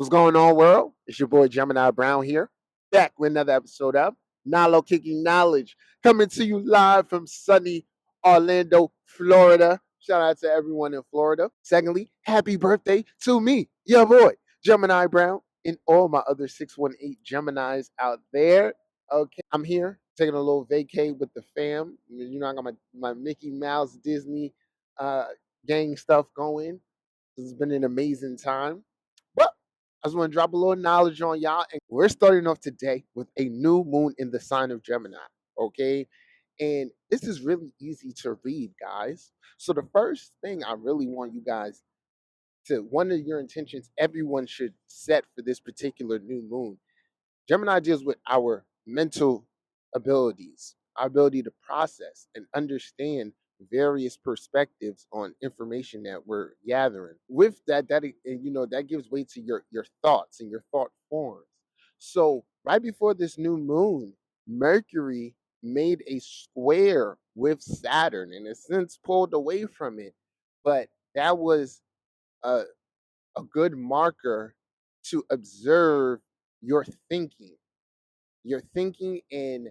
What's going on, world? It's your boy Gemini Brown here, back with another episode of Nalo Kicking Knowledge, coming to you live from sunny Orlando, Florida. Shout out to everyone in Florida. Secondly, happy birthday to me, your boy Gemini Brown, and all my other 618 Geminis out there. Okay, I'm here taking a little vacay with the fam. You know, I got my Mickey Mouse Disney uh, gang stuff going. This has been an amazing time. Well, I just want to drop a little knowledge on y'all. And we're starting off today with a new moon in the sign of Gemini. Okay. And this is really easy to read, guys. So, the first thing I really want you guys to, one of your intentions everyone should set for this particular new moon. Gemini deals with our mental abilities, our ability to process and understand various perspectives on information that we're gathering. With that, that gives way to your thoughts and your thought forms. So right before this new moon, Mercury made a square with Saturn and has since pulled away from it. But that was a, a good marker to observe your thinking and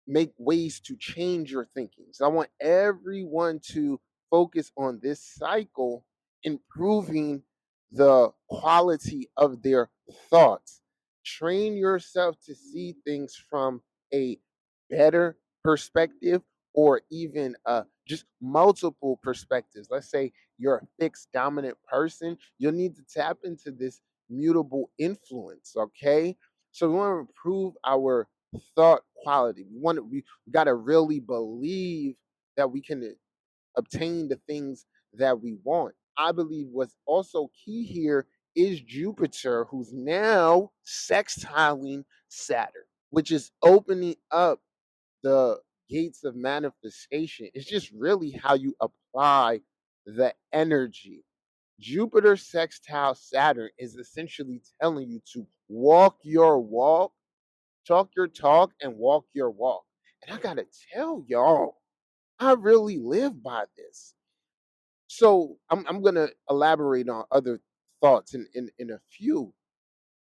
make ways to change your thinking. So I want everyone to focus on this cycle, improving the quality of their thoughts. Train yourself to see things from a better perspective or even just multiple perspectives. Let's say you're a fixed dominant person, you'll need to tap into this mutable influence, okay? So we want to improve our thought quality. We got to really believe that we can obtain the things that we want. I believe what's also key here is Jupiter, who's now sextiling Saturn, which is opening up the gates of manifestation. It's just really how you apply the energy. Jupiter sextile Saturn is essentially telling you to walk your walk, talk your talk, and walk your walk. And I gotta tell y'all, I really live by this. So I'm gonna elaborate on other thoughts in a few,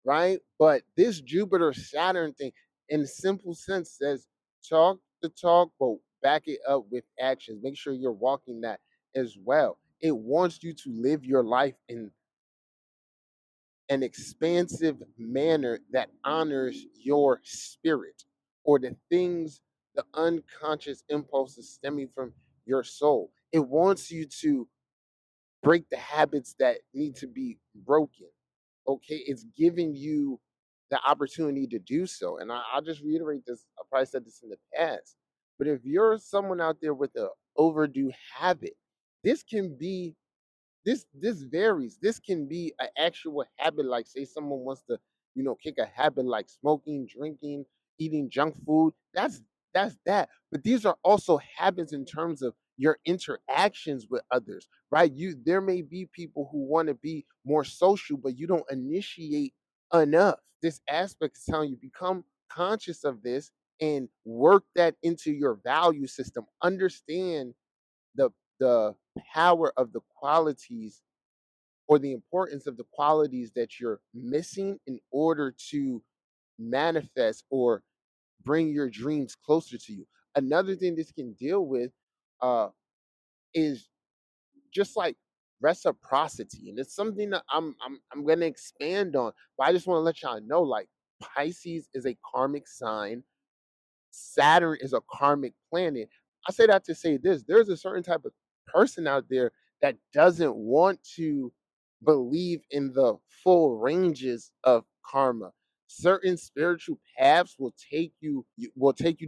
right? But this Jupiter Saturn thing, in simple sense, says talk the talk, but back it up with actions. Make sure you're walking that as well. It wants you to live your life in an expansive manner that honors your spirit or the things, the unconscious impulses stemming from your soul. It wants you to break the habits that need to be broken. Okay, it's giving you the opportunity to do so. And I'll just reiterate this. I probably said this in the past, but if you're someone out there with an overdue habit, this can be this varies. This can be an actual habit, like say someone wants to, kick a habit like smoking, drinking, eating junk food. That's that. But these are also habits in terms of your interactions with others, right? There may be people who want to be more social, but you don't initiate enough. This aspect is telling you become conscious of this and work that into your value system. Understand the the power of the qualities or the importance of the qualities that you're missing in order to manifest or bring your dreams closer to you. Another thing this can deal with uh, is just like reciprocity, and it's something that I'm gonna expand on. But I just want to let y'all know, like Pisces is a karmic sign, Saturn is a karmic planet. I say that to say this: there's a certain type of person out there that doesn't want to believe in the full ranges of karma. Certain spiritual paths will take you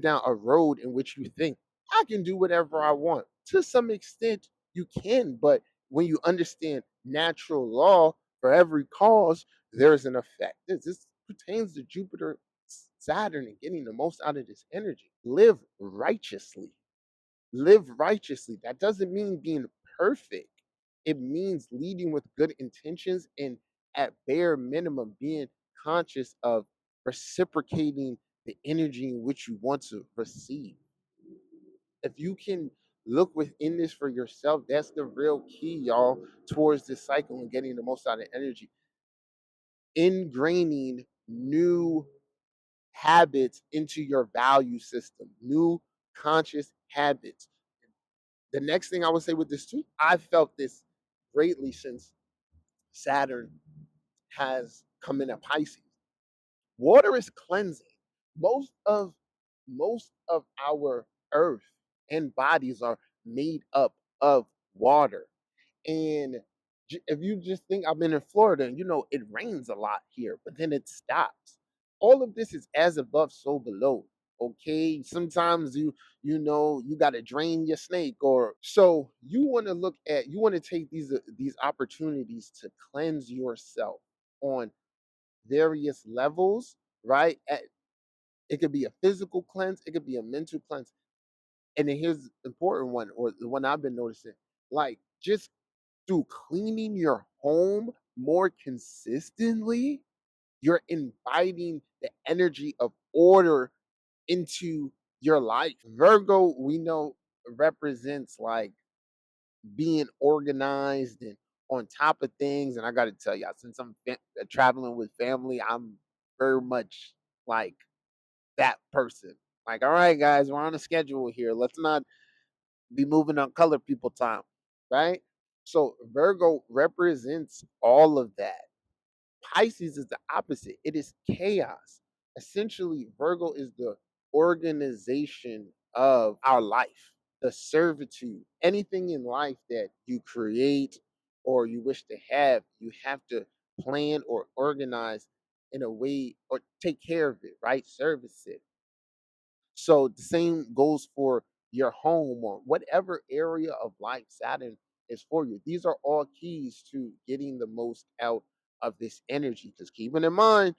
down a road in which you think I can do whatever I want. To some extent, you can, but when you understand natural law, for every cause there is an effect. This pertains to Jupiter, Saturn, and getting the most out of this energy. Live righteously. Live righteously. That doesn't mean being perfect. It means leading with good intentions and at bare minimum being conscious of reciprocating the energy in which you want to receive. If you can look within this for yourself, that's the real key, y'all, towards this cycle and getting the most out of energy. ingraining new habits into your value system, new conscious habits. The next thing I would say with this too, I felt this greatly since Saturn has come in at Pisces. Water is cleansing. Most of most of our earth and bodies are made up of water. And if you just think, I've been in Florida, and it rains a lot here, but then it stops. All of this is as above, so below. Okay, sometimes you got to drain your snake, or so you want to take these opportunities to cleanse yourself on various levels, right? It could be a physical cleanse, it could be a mental cleanse. And then here's the important one, or the one I've been noticing, like just through cleaning your home more consistently, you're inviting the energy of order into your life. Virgo, we know, represents like being organized and on top of things. And I got to tell y'all, since I'm traveling with family, I'm very much like that person. Like, all right, guys, we're on a schedule here. Let's not be moving on color people time, right? So Virgo represents all of that. Pisces is the opposite. It is chaos. Essentially, Virgo is the organization of our life, the servitude. Anything in life that you create or you wish to have, you have to plan or organize in a way, or take care of it, right? Service it. So the same goes for your home or whatever area of life Saturn is for you. These are all keys to getting the most out of this energy. Because keeping in mind,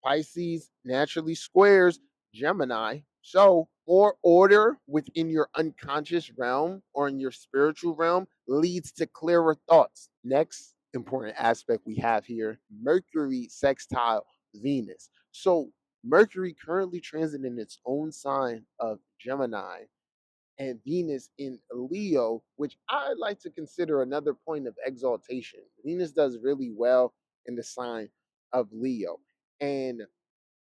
Pisces naturally squares Gemini. So more order within your unconscious realm or in your spiritual realm leads to clearer thoughts. Next important aspect we have here, Mercury sextile Venus. So Mercury currently transit in its own sign of Gemini and Venus in Leo, which I like to consider another point of exaltation. Venus does really well in the sign of Leo. And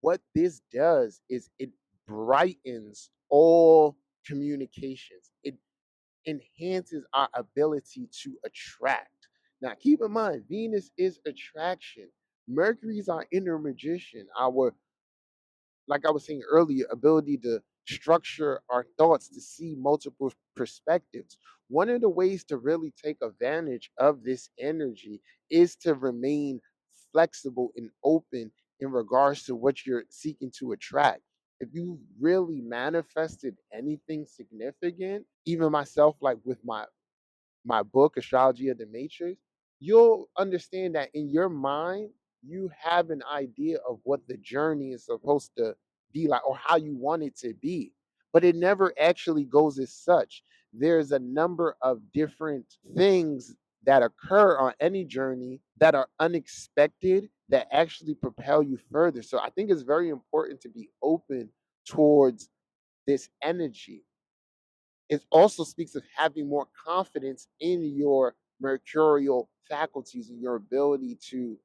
what this does is it brightens all communications. It enhances our ability to attract. Now, keep in mind, Venus is attraction. Mercury is our inner magician, our, like I was saying earlier, ability to structure our thoughts to see multiple perspectives. One of the ways to really take advantage of this energy is to remain flexible and open in regards to what you're seeking to attract. If you really manifested anything significant, even myself, like with my book, Astrology of the Matrix, you'll understand that in your mind, you have an idea of what the journey is supposed to be like or how you want it to be. But it never actually goes as such. There's a number of different things that occur on any journey that are unexpected that actually propel you further. So I think it's very important to be open towards this energy. It also speaks of having more confidence in your mercurial faculties and your ability to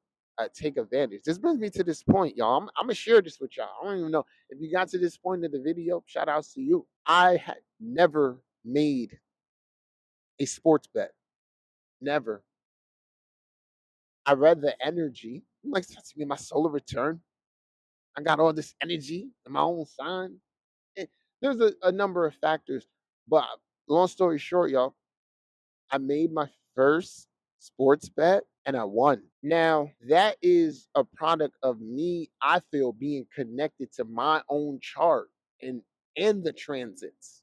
take advantage. This brings me to this point, y'all. I'm gonna share this with y'all. I don't even know if you got to this point of the video. Shout outs to you. I had never made a sports bet. Never. I read the energy. I'm like, that's me, my solar return. I got all this energy in my own sign. And there's a number of factors, but long story short, y'all, I made my first sports bet and I won. Now, that is a product of me, I feel, being connected to my own chart and the transits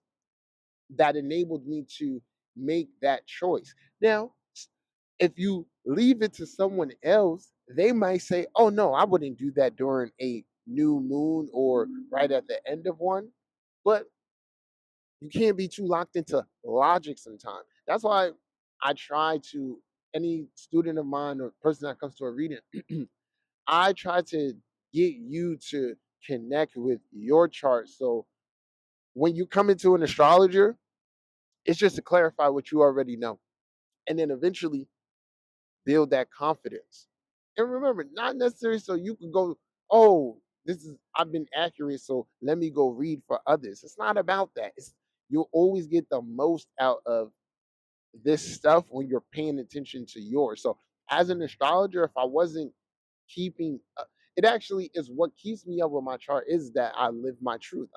that enabled me to make that choice. Now, if you leave it to someone else, they might say, "Oh no, I wouldn't do that during a new moon or right at the end of one." But you can't be too locked into logic sometimes. That's why I try to, any student of mine or person that comes to a reading, I try to get you to connect with your chart. So when you come into an astrologer, it's just to clarify what you already know. And then eventually build that confidence. And remember, not necessarily so you can go, oh, this is I've been accurate, so let me go read for others. It's not about that. You'll always get the most out of this stuff when you're paying attention to yours. So as an astrologer, if I wasn't keeping it actually is what keeps me up with my chart is that I live my truth.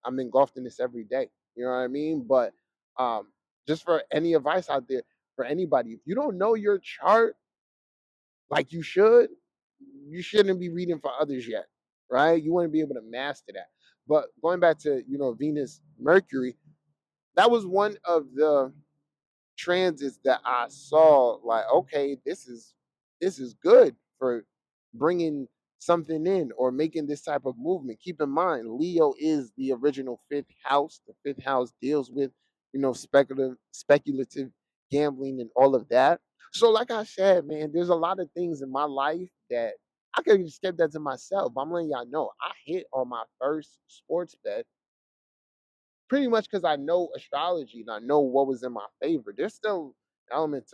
I'm engulfed in this every day. You know what I mean? But um just for any advice out there for anybody, if you don't know your chart like you shouldn't be reading for others yet. Right? You want to be able to master that. But going back to, Venus, Mercury, that was one of the transits that I saw like, okay, this is good for bringing something in or making this type of movement. Keep in mind, Leo is the original fifth house. The fifth house deals with, speculative gambling and all of that. So, like I said, man, there's a lot of things in my life that I could have just kept that to myself. I'm letting y'all know I hit on my first sports bet pretty much because I know astrology and I know what was in my favor. There's still element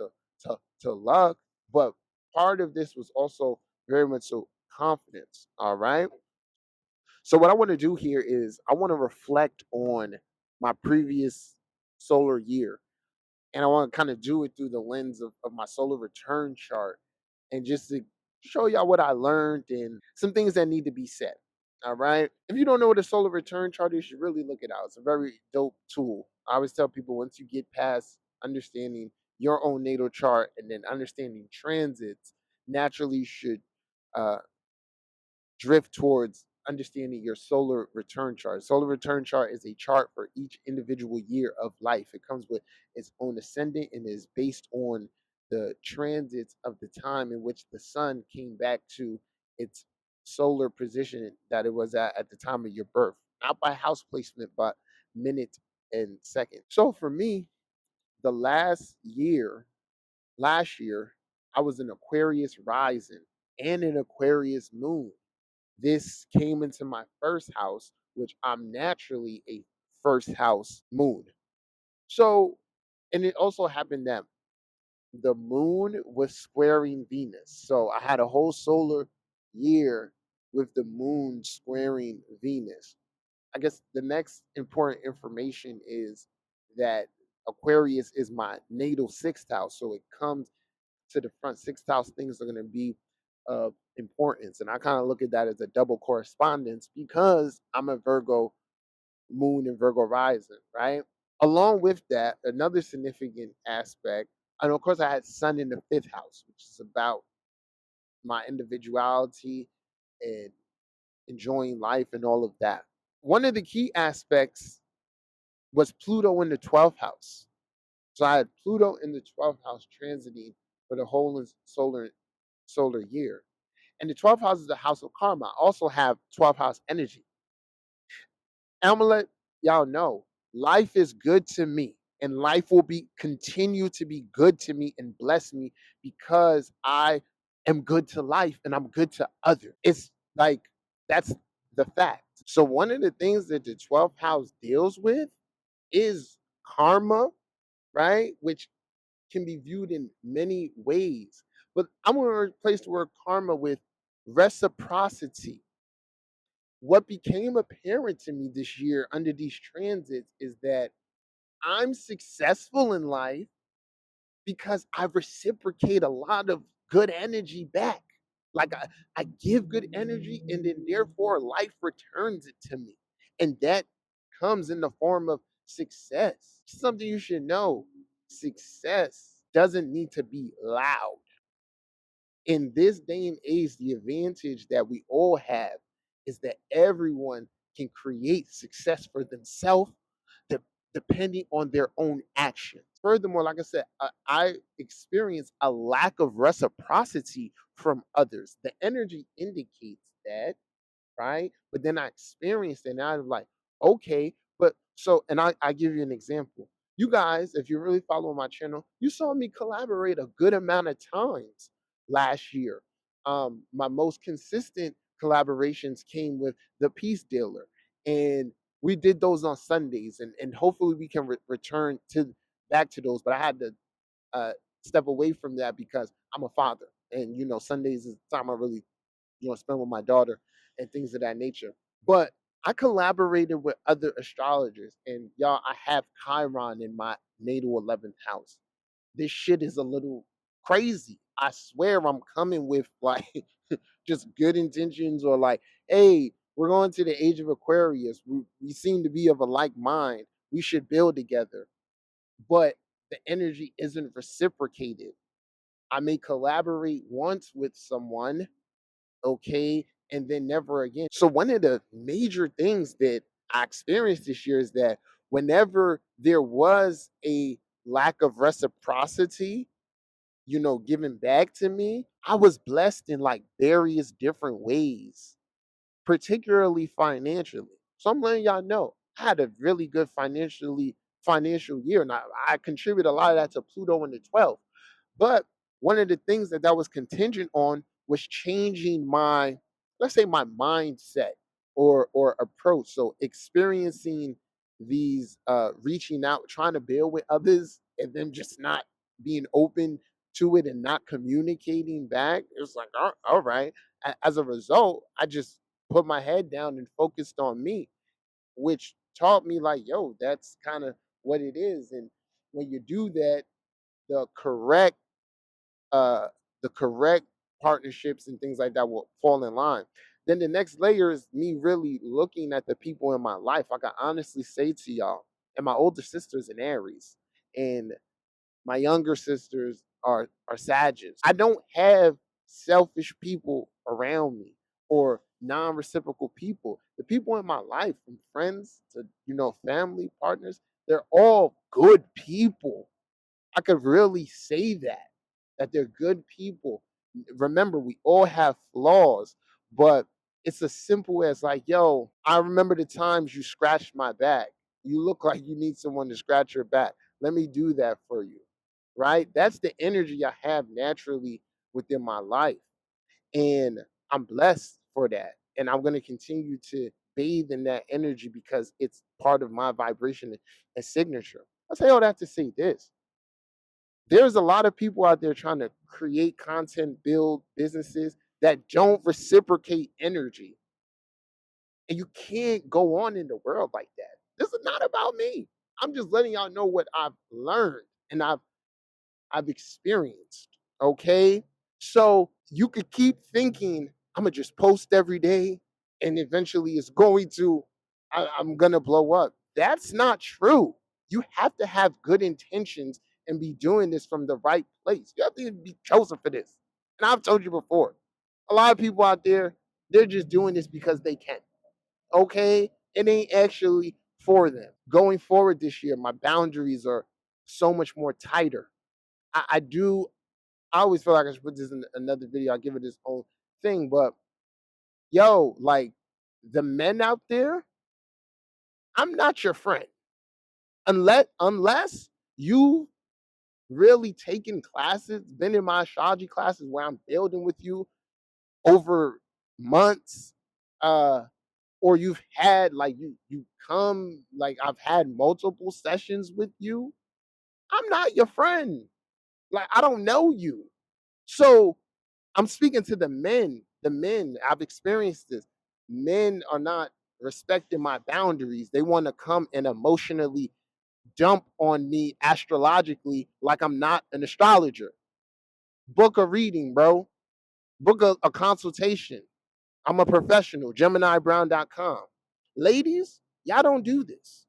to luck, but part of this was also very much so confidence. All right. So what I want to do here is I want to reflect on my previous solar year, and I want to kind of do it through the lens of my solar return chart, and just to show y'all what I learned and some things that need to be said. All right. If you don't know what a solar return chart is, you should really look it out. It's a very dope tool. I always tell people once you get past understanding your own natal chart and then understanding transits, naturally you should uh, drift towards understanding your solar return chart. Solar return chart is a chart for each individual year of life. It comes with its own ascendant and is based on the transits of the time in which the sun came back to its solar position that it was at the time of your birth, not by house placement, but minute and second. So for me, the last year, I was an Aquarius rising and an Aquarius moon. This came into my first house, which I'm naturally a first house moon. So, and it also happened that the moon was squaring Venus. So I had a whole solar year with the moon squaring Venus. I guess the next important information is that Aquarius is my natal sixth house. So it comes to the front. Sixth house things are going to be of importance. And I kind of look at that as a double correspondence because I'm a Virgo moon and Virgo rising, right? Along with that, another significant aspect, and of course, I had Sun in the fifth house, which is about my individuality and enjoying life and all of that. One of the key aspects was Pluto in the 12th house. So I had Pluto in the 12th house transiting for the whole solar year. And the 12th house is the house of karma. I also have 12th house energy. And I'm gonna let y'all know life is good to me. And life will be continue to be good to me and bless me because I am good to life and I'm good to others. It's like that's the fact. So one of the things that the 12th house deals with is karma, right? Which can be viewed in many ways. But I'm going to replace the word karma with reciprocity. What became apparent to me this year under these transits is that I'm successful in life because I reciprocate a lot of good energy back. Like I give good energy and then therefore life returns it to me. And that comes in the form of success. Something you should know. Success doesn't need to be loud. In this day and age, the advantage that we all have is that everyone can create success for themselves depending on their own actions. Furthermore, like I said, I experience a lack of reciprocity from others. The energy indicates that, right? But then I experienced it and I was like, okay, but so, and I give you an example. You guys, if you really follow my channel, you saw me collaborate a good amount of times last year. My most consistent collaborations came with the Peace Dealer, and we did those on Sundays, and hopefully we can return to back to those. But I had to uh, step away from that because I'm a father. and Sundays is the time I really spend with my daughter and things of that nature. But I collaborated with other astrologers, and y'all, I have Chiron in my natal 11th house. This shit is a little crazy. I swear I'm coming with like just good intentions, or like, hey, we're going to the age of Aquarius. We seem to be of a like mind. We should build together. But the energy isn't reciprocated. I may collaborate once with someone, okay, and then never again. So one of the major things that I experienced this year is that whenever there was a lack of reciprocity, given back to me, I was blessed in like various different ways, particularly financially. So I'm letting y'all know I had a really good financial year, and I contribute a lot of that to Pluto in the 12th. But one of the things that was contingent on was changing my, let's say, my mindset or approach. So experiencing these reaching out, trying to build with others, and then just not being open to it and not communicating back. It was like, all right. As a result, I just put my head down and focused on me, which taught me like, yo, that's kind of what it is. And when you do that, the correct uh the correct partnerships and things like that will fall in line. Then the next layer is me really looking at the people in my life. I can honestly say to y'all, and my older sister's an Aries, and my younger sisters are Sagittarius. I don't have selfish people around me or non-reciprocal people. The people in my life, from friends to family, partners, they're all good people. I could really say that they're good people. Remember, we all have flaws, but it's as simple as like, yo, I remember the times you scratched my back. You look like you need someone to scratch your back. Let me do that for you. Right? That's the energy I have naturally within my life. And I'm blessed for that. And I'm going to continue to bathe in that energy because it's part of my vibration and signature. I say all that to say this: there's a lot of people out there trying to create content, build businesses that don't reciprocate energy. And you can't go on in the world like that. This is not about me. I'm just letting y'all know what I've learned and I've experienced. Okay? So you could keep thinking, I'm gonna just post every day and eventually it's going to, I'm gonna blow up. That's not true. You have to have good intentions and be doing this from the right place. You have to be chosen for this. And I've told you before, a lot of people out there, they're just doing this because they can. Okay? It ain't actually for them. Going forward this year, my boundaries are so much more tighter. I do I always feel like I should put this in another video. I'll give it its own thing. But yo, like the men out there, I'm not your friend. Unless you really taken classes, been in my astrology classes where I'm building with you over months, uh, or you've had like you come like I've had multiple sessions with you. I'm not your friend. Like I don't know you. So I'm speaking to the men. The men, I've experienced this. Men are not respecting my boundaries. They want to come and emotionally dump on me astrologically like I'm not an astrologer. Book a reading, bro. Book a consultation. I'm a professional. GeminiBrown.com. Ladies, y'all don't do this.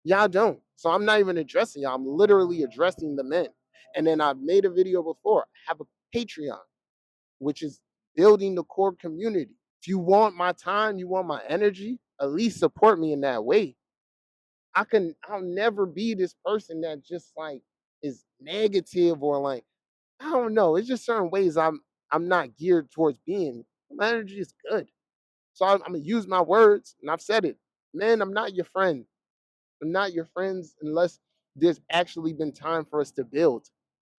Y'all don't. So I'm not even addressing y'all. I'm literally addressing the men. And then I've made a video before. I have a Patreon, which is building the core community. If you want my time, you want my energy, at least support me in that way. I'll never be this person that just like is negative or like, I don't know. It's just certain ways I'm not geared towards being. My energy is good. So I'm gonna use my words, and I've said it. Man, I'm not your friend. I'm not your friends unless there's actually been time for us to build.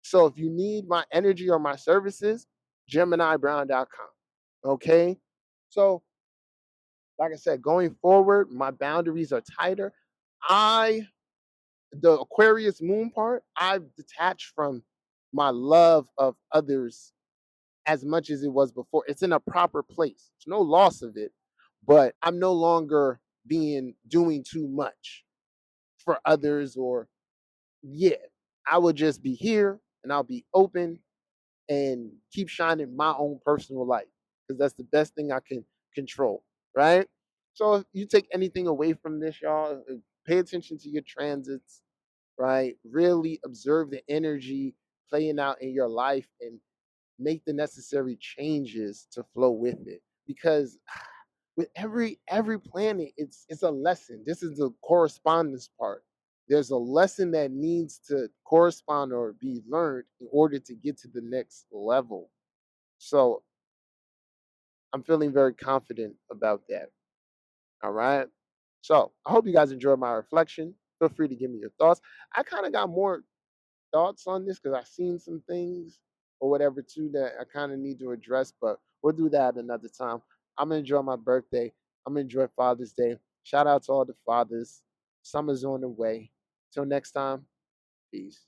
So if you need my energy or my services, GeminiBrown.com. Okay. So, like I said, going forward, my boundaries are tighter. I, the Aquarius moon part, I've detached from my love of others as much as it was before. It's in a proper place. There's no loss of it, but I'm no longer doing too much for others, or yeah, I would just be here and I'll be open and keep shining my own personal light, because that's the best thing I can control, right? So if you take anything away from this, y'all, pay attention to your transits, right? Really observe the energy playing out in your life and make the necessary changes to flow with it. Because with every planet, it's a lesson. This is the correspondence part. There's a lesson that needs to correspond or be learned in order to get to the next level. So I'm feeling very confident about that. All right. So I hope you guys enjoyed my reflection. Feel free to give me your thoughts. I kind of got more thoughts on this because I've seen some things or whatever too that I kind of need to address, but we'll do that another time. I'm gonna enjoy my birthday. I'm gonna enjoy Father's Day. Shout out to all the fathers. Summer's on the way. Till next time, peace.